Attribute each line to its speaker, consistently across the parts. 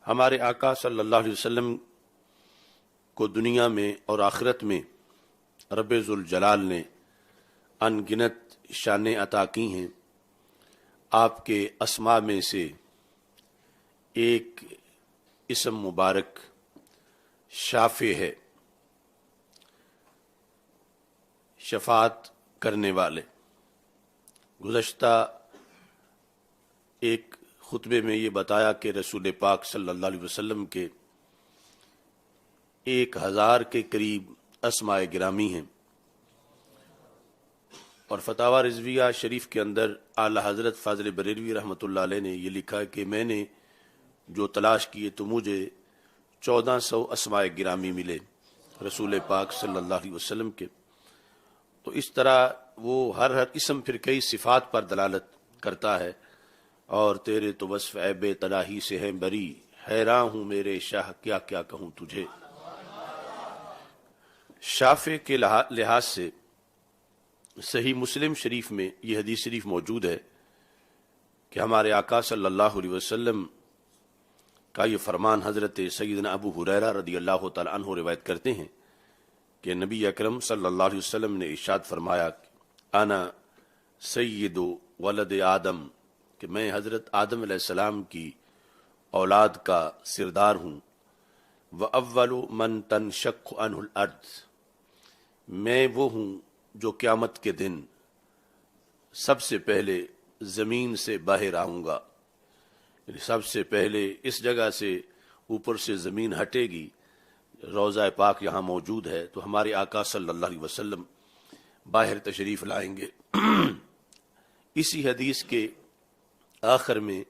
Speaker 1: ہمارے آقا صلی اللہ علیہ وسلم کو دنیا میں اور آخرت میں رب ذوالجلال نے ان گنت شانیں عطا کی ہیں۔ آپ کے اسماء میں سے ایک اسم مبارک شافع ہے، شفاعت کرنے والے۔ گزشتہ ایک خطبے میں یہ بتایا کہ رسول پاک صلی اللہ علیہ وسلم کے 1000 کے قریب اسماء گرامی ہیں، اور فتاوی رضویہ شریف کے اندر اعلی حضرت فاضل بریلوی رحمۃ اللہ علیہ نے یہ لکھا ہے کہ میں نے جو تلاش کیے تو مجھے 1400 اسماء گرامی ملے رسول پاک صلی اللہ علیہ وسلم کے۔ تو اس طرح وہ ہر اسم پھر کئی صفات پر دلالت کرتا ہے، اور تیرے تو وصف عیب تلاہی سے ہے بری، حیران ہوں میرے شاہ کیا کیا کہوں تجھے۔ شافع کے لحاظ سے صحیح مسلم شریف میں یہ حدیث شریف موجود ہے کہ ہمارے آقا صلی اللہ علیہ وسلم کا یہ فرمان حضرت سیدنا ابو ہریرہ رضی اللہ تعالی عنہ روایت کرتے ہیں کہ نبی اکرم صلی اللہ علیہ وسلم نے ارشاد فرمایا انا سید ولد آدم، کہ میں حضرت آدم علیہ السلام کی اولاد کا سردار ہوں، وَأَوَّلُ مَن تَنشَقُّ عَنْهُ الْأَرْضُ، میں وہ ہوں جو قیامت کے دن سب سے پہلے زمین سے باہر آؤں گا، یعنی سب سے پہلے اس جگہ سے اوپر سے زمین ہٹے گی، روضہ پاک یہاں موجود ہے، تو ہمارے آقا صلی اللہ علیہ وسلم باہر تشریف لائیں گے۔ اسی حدیث کے آخر میں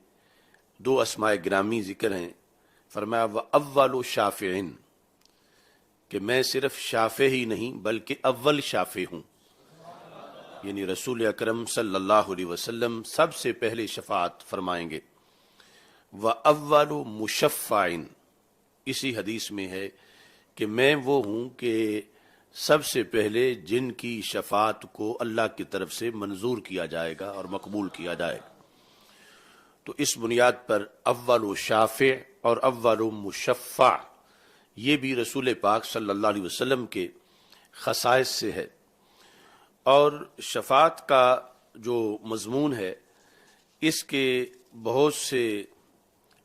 Speaker 1: 2 اسماء گرامی ذکر ہیں، فرمایا وَأَوَّلُ شَافِعٍ، کہ میں صرف شافع ہی نہیں بلکہ اول شافع ہوں، یعنی رسول اکرم صلی اللہ علیہ وسلم سب سے پہلے شفاعت فرمائیں گے۔ وَأَوَّلُ مُشَفَّعٍ، اسی حدیث میں ہے کہ میں وہ ہوں کہ سب سے پہلے جن کی شفاعت کو اللہ کی طرف سے منظور کیا جائے گا اور مقبول کیا جائے گا۔ تو اس بنیاد پر اول شافع اور اول مشفع یہ بھی رسول پاک صلی اللہ علیہ وسلم کے خصائص سے ہے۔ اور شفاعت کا جو مضمون ہے اس کے بہت سے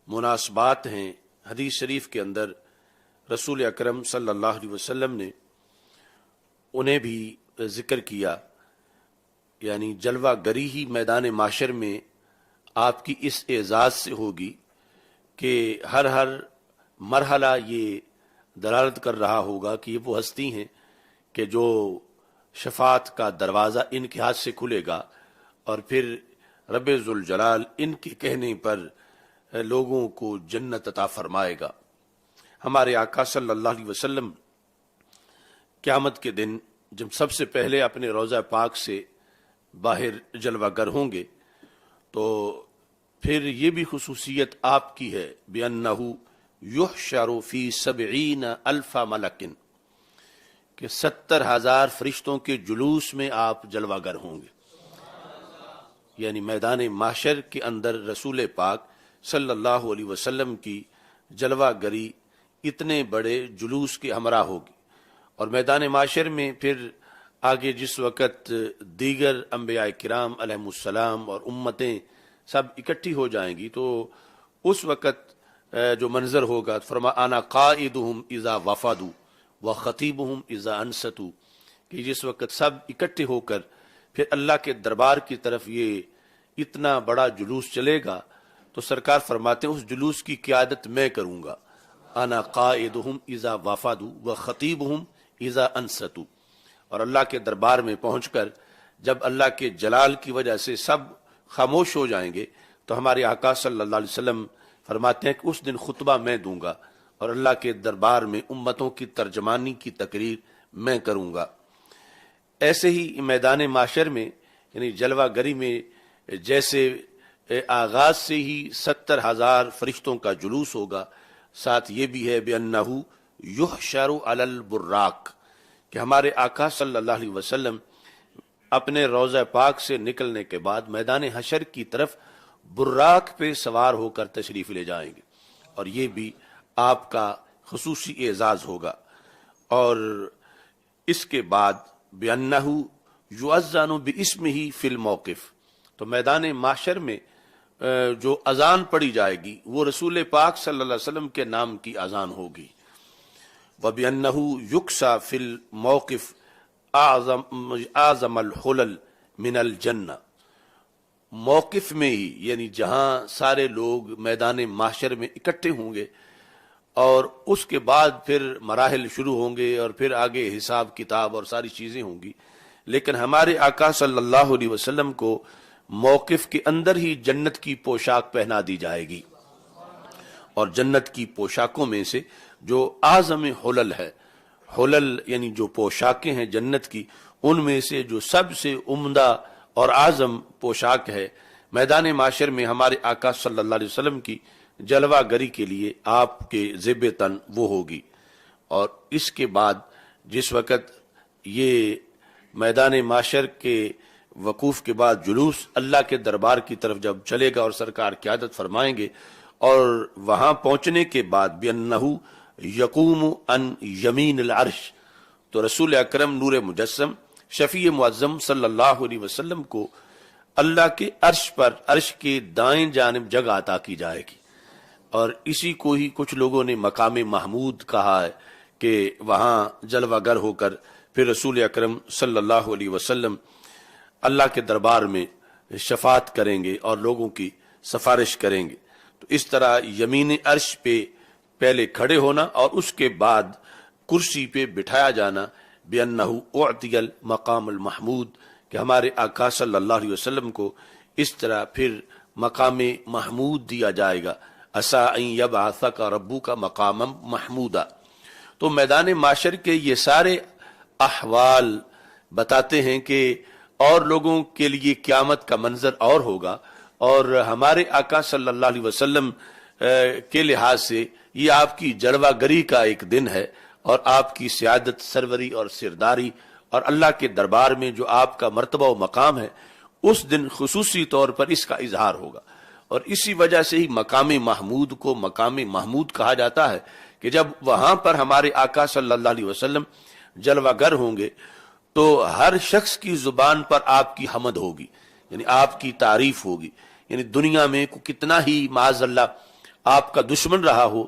Speaker 1: مناسبات ہیں۔ حدیث شریف کے اندر رسول اکرم صلی اللہ علیہ وسلم نے انہیں بھی ذکر کیا، یعنی جلوہ گری ہی میدان معاشر میں آپ کی اس اعزاز سے ہوگی کہ ہر مرحلہ یہ دلالت کر رہا ہوگا کہ یہ وہ ہستی ہیں کہ جو شفاعت کا دروازہ ان کے ہاتھ سے کھلے گا، اور پھر رب ذوالجلال ان کے کہنے پر لوگوں کو جنت عطا فرمائے گا۔ ہمارے آقا صلی اللہ علیہ وسلم قیامت کے دن جب سب سے پہلے اپنے روضہ پاک سے باہر جلوہ گر ہوں گے، تو پھر یہ بھی خصوصیت آپ کی ہے بِأَنَّهُ يُحْشَرُ فِي 70,000 مَلَكٍ، کہ 70,000 فرشتوں کے جلوس میں آپ جلوہ گر ہوں گے، یعنی میدان محشر کے اندر رسول پاک صلی اللہ علیہ وسلم کی جلوہ گری اتنے بڑے جلوس کے ہمراہ ہوگی۔ اور میدان معاشر میں پھر آگے جس وقت دیگر انبیاء کرام علیہم السلام اور امتیں سب اکٹھی ہو جائیں گی، تو اس وقت جو منظر ہوگا، فرما انا قائدہم اذا وفدوا وخطیبہم اذا انصتوا، کہ جس وقت سب اکٹھے ہو کر پھر اللہ کے دربار کی طرف یہ اتنا بڑا جلوس چلے گا، تو سرکار فرماتے ہیں اس جلوس کی قیادت میں کروں گا، انا قائدہم اذا وفدوا وخطیبہم اذا انصتوا۔ اور اللہ کے دربار میں پہنچ کر جب اللہ کے جلال کی وجہ سے سب خاموش ہو جائیں گے، تو ہمارے آقا صلی اللہ علیہ وسلم فرماتے ہیں کہ اس دن خطبہ میں دوں گا، اور اللہ کے دربار میں امتوں کی ترجمانی کی تقریر میں کروں گا۔ ایسے ہی میدان معاشر میں یعنی جلوہ گری میں جیسے آغاز سے ہی 70,000 فرشتوں کا جلوس ہوگا، ساتھ یہ بھی ہے بِأَنَّهُ يُحْشَرُ عَلَى الْبُرَّاقِ، کہ ہمارے آقا صلی اللہ علیہ وسلم اپنے روضہ پاک سے نکلنے کے بعد میدان حشر کی طرف براق پہ سوار ہو کر تشریف لے جائیں گے۔ اور یہ بھی آپ کا خصوصی اعزاز ہوگا۔ اور اس کے بعد بِأَنَّهُ يُؤَذَّنُ بِاسْمِهِ فِي الْمَوْقِفِ، تو میدان محشر میں جو اذان پڑھی جائے گی وہ رسول پاک صلی اللہ علیہ وسلم کے نام کی اذان ہوگی۔ وَبِأَنَّهُ يُكْسَى فِي الْمَوْقِفِ اعظم الحلل من الجنہ، موقف میں ہی یعنی جہاں سارے لوگ میدان محشر میں اکٹھے ہوں گے اور اس کے بعد پھر مراحل شروع ہوں گے اور پھر آگے حساب کتاب اور ساری چیزیں ہوں گی، لیکن ہمارے آقا صلی اللہ علیہ وسلم کو موقف کے اندر ہی جنت کی پوشاک پہنا دی جائے گی، اور جنت کی پوشاکوں میں سے جو اعظم حلل ہے، حلل یعنی جو پوشاکیں ہیں جنت کی، ان میں سے جو سب سے عمدہ اور اعظم پوشاک ہے میدان معاشر میں ہمارے آقا صلی اللہ علیہ وسلم کی جلوہ گری کے لیے آپ کے زیب تن وہ ہوگی۔ اور اس کے بعد جس وقت یہ میدان معاشر کے وقوف کے بعد جلوس اللہ کے دربار کی طرف جب چلے گا اور سرکار قیادت فرمائیں گے، اور وہاں پہنچنے کے بعد بِأَنَّهُ یقوم عن یمین العرش، تو رسول اکرم نور مجسم شفیع معظم صلی اللہ علیہ وسلم کو اللہ کے عرش پر، عرش کے دائیں جانب جگہ عطا کی جائے گی، اور اسی کو ہی کچھ لوگوں نے مقام محمود کہا ہے کہ وہاں جلوہ گر ہو کر پھر رسول اکرم صلی اللہ علیہ وسلم اللہ کے دربار میں شفاعت کریں گے اور لوگوں کی سفارش کریں گے۔ تو اس طرح یمین عرش پہ پہلے کھڑے ہونا اور اس کے بعد کرسی پہ بٹھایا جانا، بِأَنَّهُ أُعْطِيَ الْمَقَامَ الْمَحْمُودِ، کہ ہمارے آقا صلی اللہ علیہ وسلم کو اس طرح پھر مقام محمود دیا جائے گا، عَسَىٰ أَن يَبْعَثَكَ رَبُّكَ مَقَامًا مَحْمُودًا۔ تو میدان معاشر کے یہ سارے احوال بتاتے ہیں کہ اور لوگوں کے لیے قیامت کا منظر اور ہوگا، اور ہمارے آقا صلی اللہ علیہ وسلم کے لحاظ سے یہ آپ کی جلوہ گری کا ایک دن ہے، اور آپ کی سیادت، سروری اور سرداری اور اللہ کے دربار میں جو آپ کا مرتبہ و مقام ہے، اس دن خصوصی طور پر اس کا اظہار ہوگا۔ اور اسی وجہ سے ہی مقام محمود کو مقام محمود کہا جاتا ہے کہ جب وہاں پر ہمارے آقا صلی اللہ علیہ وسلم جلوہ گر ہوں گے تو ہر شخص کی زبان پر آپ کی حمد ہوگی، یعنی آپ کی تعریف ہوگی، یعنی دنیا میں کتنا ہی معاذ اللہ آپ کا دشمن رہا ہو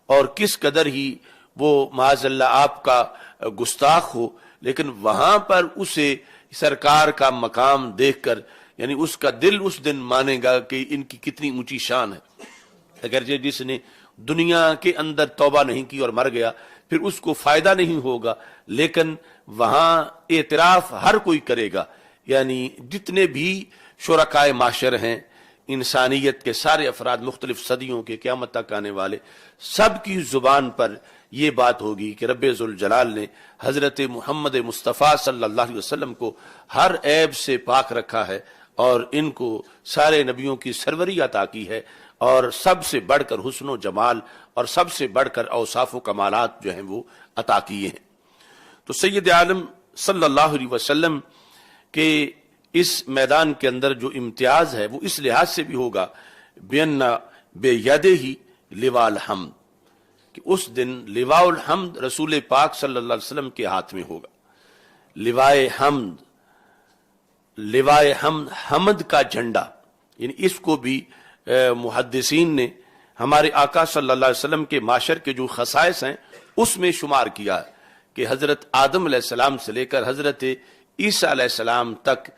Speaker 1: اور کس قدر ہی وہ معاذ اللہ آپ کا گستاخ ہو، لیکن وہاں پر اسے سرکار کا مقام دیکھ کر یعنی اس کا دل اس دن مانے گا کہ ان کی کتنی اونچی شان ہے۔ اگرچہ جس نے دنیا کے اندر توبہ نہیں کی اور مر گیا پھر اس کو فائدہ نہیں ہوگا، لیکن وہاں اعتراف ہر کوئی کرے گا، یعنی جتنے بھی شرکائے معاشر ہیں، انسانیت کے سارے افراد، مختلف صدیوں کے قیامت تک آنے والے، سب کی زبان پر یہ بات ہوگی کہ رب ذوالجلال نے حضرت محمد مصطفیٰ صلی اللہ علیہ وسلم کو ہر عیب سے پاک رکھا ہے، اور ان کو سارے نبیوں کی سروری عطا کی ہے، اور سب سے بڑھ کر حسن و جمال اور سب سے بڑھ کر اوصاف و کمالات جو ہیں وہ عطا کیے ہیں۔ تو سید عالم صلی اللہ علیہ وسلم کے اس میدان کے اندر جو امتیاز ہے وہ اس لحاظ سے بھی ہوگا بِأَنَّ بِيَدِهِ لِوَاءُ الْحَمْدِ، کہ اس دن لواء الحمد رسول پاک صلی اللہ علیہ وسلم کے ہاتھ میں ہوگا۔ لوائے حمد، لوائے حمد، حمد کا جھنڈا، یعنی اس کو بھی محدثین نے ہمارے آقا صلی اللہ علیہ وسلم کے معاشر کے جو خصائص ہیں اس میں شمار کیا ہے کہ حضرت آدم علیہ السلام سے لے کر حضرت عیسیٰ علیہ السلام تک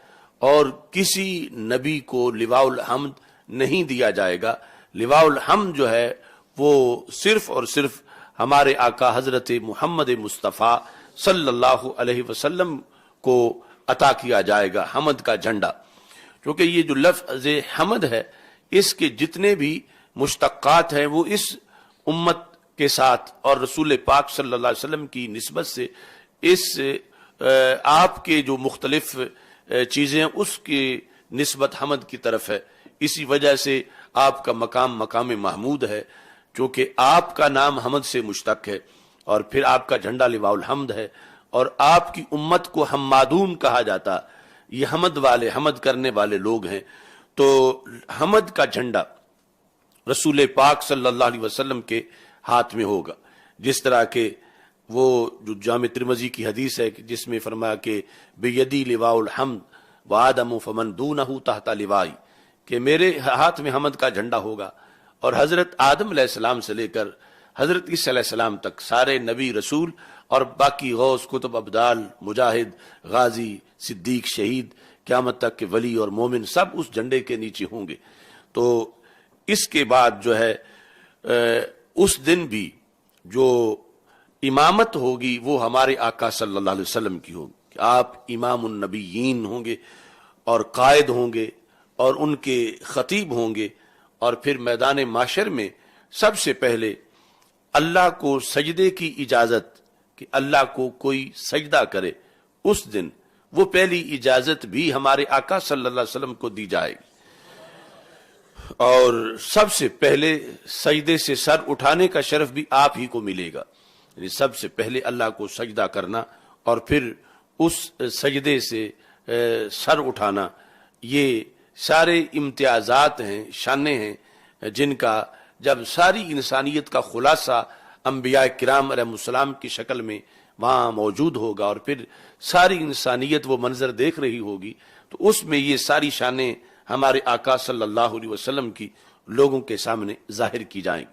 Speaker 1: اور کسی نبی کو لواء الحمد نہیں دیا جائے گا۔ لواء الحمد جو ہے وہ صرف اور صرف ہمارے آقا حضرت محمد مصطفیٰ صلی اللہ علیہ وسلم کو عطا کیا جائے گا، حمد کا جھنڈا۔ کیونکہ یہ جو لفظ حمد ہے اس کے جتنے بھی مشتقات ہیں وہ اس امت کے ساتھ اور رسول پاک صلی اللہ علیہ وسلم کی نسبت سے اس آپ کے جو مختلف چیزیں ہیں اس کی نسبت حمد کی طرف ہے۔ اسی وجہ سے آپ کا مقام مقام محمود ہے، چونکہ آپ کا نام حمد سے مشتق ہے، اور پھر آپ کا جھنڈا لواء الحمد ہے، اور آپ کی امت کو حمادون کہا جاتا، یہ حمد والے، حمد کرنے والے لوگ ہیں۔ تو حمد کا جھنڈا رسول پاک صلی اللہ علیہ وسلم کے ہاتھ میں ہوگا. جس طرح کہ وہ جو جامع ترمذی کی حدیث ہے کہ جس میں فرمایا کہ بیدی لواء الحمد وآدم فمن دونہ تحت لوائی، کہ میرے ہاتھ میں حمد کا جھنڈا ہوگا، اور حضرت آدم علیہ السلام سے لے کر حضرت عیسیٰ علیہ السلام تک سارے نبی رسول اور باقی غوث کتب ابدال مجاہد غازی صدیق شہید قیامت تک کے ولی اور مومن سب اس جھنڈے کے نیچے ہوں گے. تو اس کے بعد جو ہے اس دن بھی جو امامت ہوگی وہ ہمارے آقا صلی اللہ علیہ وسلم کی ہوگی کہ آپ امام النبیین ہوں گے اور قائد ہوں گے اور ان کے خطیب ہوں گے. اور پھر میدان معاشر میں سب سے پہلے اللہ کو سجدے کی اجازت کہ اللہ کو کوئی سجدہ کرے، اس دن وہ پہلی اجازت بھی ہمارے آقا صلی اللہ علیہ وسلم کو دی جائے گی. اور سب سے پہلے سجدے سے سر اٹھانے کا شرف بھی آپ ہی کو ملے گا. یعنی سب سے پہلے اللہ کو سجدہ کرنا اور پھر اس سجدے سے سر اٹھانا، یہ سارے امتیازات ہیں، شانیں ہیں جن کا جب ساری انسانیت کا خلاصہ انبیاء کرام علیہ السلام کی شکل میں وہاں موجود ہوگا اور پھر ساری انسانیت وہ منظر دیکھ رہی ہوگی، تو اس میں یہ ساری شانیں ہمارے آقا صلی اللہ علیہ وسلم کی لوگوں کے سامنے ظاہر کی جائیں.